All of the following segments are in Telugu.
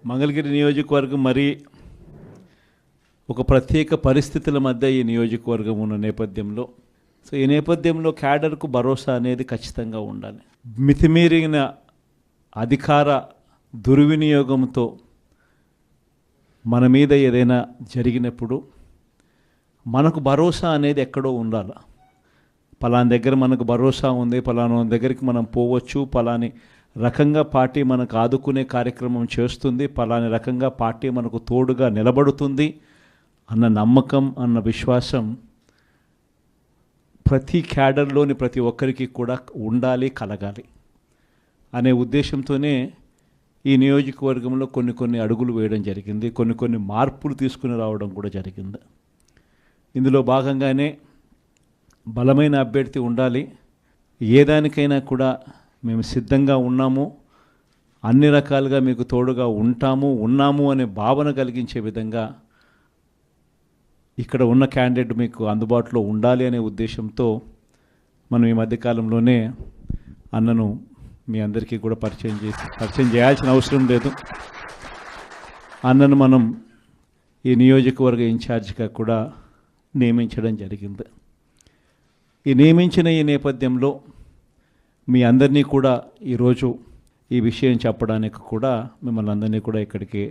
మంగళగిరి నియోజకవర్గం మరి ఒక ప్రత్యేక పరిస్థితుల మధ్య ఈ నియోజకవర్గం ఉన్న నేపథ్యంలో ఈ నేపథ్యంలో క్యాడర్కు భరోసా అనేది ఖచ్చితంగా ఉండాలి. మితిమీరిన అధికార దుర్వినియోగంతో మన మీద ఏదైనా జరిగినప్పుడు మనకు భరోసా అనేది ఎక్కడో ఉండాలి. పలానా దగ్గర మనకు భరోసా ఉంది, పలానా దగ్గరికి మనం పోవచ్చు, పలాని రకంగా పార్టీ మనకు ఆదుకునే కార్యక్రమం చేస్తుంది, పలాని రకంగా పార్టీ మనకు తోడుగా నిలబడుతుంది అన్న నమ్మకం, అన్న విశ్వాసం ప్రతి క్యాడర్లోని ప్రతి ఒక్కరికి కూడా ఉండాలి, కలగాలి అనే ఉద్దేశంతోనే ఈ నియోజకవర్గంలో కొన్ని అడుగులు వేయడం జరిగింది, కొన్ని మార్పులు తీసుకుని రావడం కూడా జరిగింది. ఇందులో భాగంగానే బలమైన అభ్యర్థి ఉండాలి, ఏ దానికైనా కూడా మేము సిద్ధంగా ఉన్నాము, అన్ని రకాలుగా మీకు తోడుగా ఉన్నాము అనే భావన కలిగించే విధంగా ఇక్కడ ఉన్న క్యాండిడేట్ మీకు అందుబాటులో ఉండాలి అనే ఉద్దేశంతో మనం ఈ మధ్యకాలంలోనే అన్నను మీ అందరికీ కూడా పరిచయం చేయాల్సిన అవసరం లేదు. అన్నను మనం ఈ నియోజకవర్గ ఇన్ఛార్జిగా కూడా నియమించడం జరిగింది. ఈ నియమించిన ఈ నేపథ్యంలో మీ అందరినీ కూడా ఈరోజు ఈ విషయం చెప్పడానికి కూడా మిమ్మల్ని అందరినీ కూడా ఇక్కడికి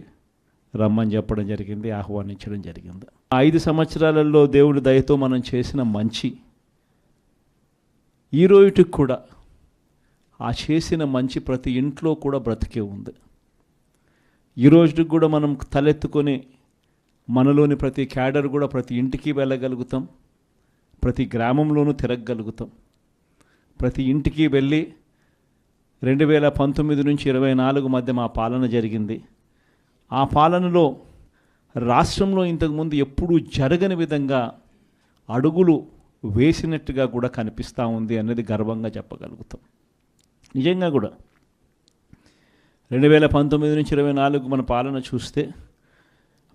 రమ్మని చెప్పడం జరిగింది, ఆహ్వానించడం జరిగింది. 5 సంవత్సరాలలో దేవుడి దయతో మనం చేసిన మంచి ఈ రోజుకి కూడా ఆ చేసిన మంచి ప్రతి ఇంట్లో కూడా బ్రతికే ఉంది. ఈ రోజుకి కూడా మనం తలెత్తుకొని మనలోని ప్రతి క్యాడర్ కూడా ప్రతి ఇంటికి వెళ్ళగలుగుతాం, ప్రతి గ్రామంలోనూ తిరగగలుగుతాం. ప్రతి ఇంటికి వెళ్ళి 2019 నుంచి 24 మధ్య మా పాలన జరిగింది. ఆ పాలనలో రాష్ట్రంలో ఇంతకుముందు ఎప్పుడూ జరగని విధంగా అడుగులు వేసినట్టుగా కూడా కనిపిస్తూ ఉంది అనేది గర్వంగా చెప్పగలుగుతాం. నిజంగా కూడా 2019 నుంచి 24 మన పాలన చూస్తే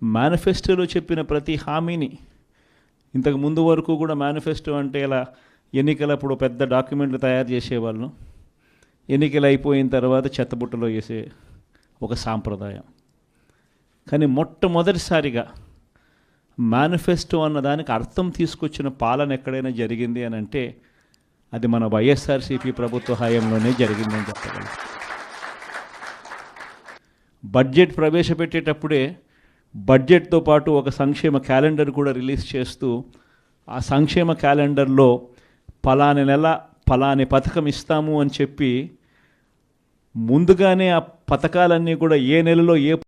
మేనిఫెస్టోలో చెప్పిన ప్రతి హామీని, ఇంతకు ముందు వరకు కూడా మేనిఫెస్టో అంటే ఇలా ఎన్నికలప్పుడు పెద్ద డాక్యుమెంట్లు తయారు చేసేవాళ్ళం, ఎన్నికలు అయిపోయిన తర్వాత చెత్తబుట్టలో వేసే ఒక సాంప్రదాయం. కానీ మొట్టమొదటిసారిగా మేనిఫెస్టో అన్న దానికి అర్థం తీసుకొచ్చిన పాలన ఎక్కడైనా జరిగింది అని అంటే అది మన వైఎస్ఆర్సీపీ ప్రభుత్వ హయాంలోనే జరిగిందని చెప్పగలం. బడ్జెట్ ప్రవేశపెట్టేటప్పుడే బడ్జెట్తో పాటు ఒక సంక్షేమ క్యాలెండర్ కూడా రిలీజ్ చేస్తూ ఆ సంక్షేమ క్యాలెండర్లో పలాని నెల పలాని పథకం ఇస్తాము అని చెప్పి ముందుగానే ఆ పథకాలన్నీ కూడా ఏ నెలలో ఏ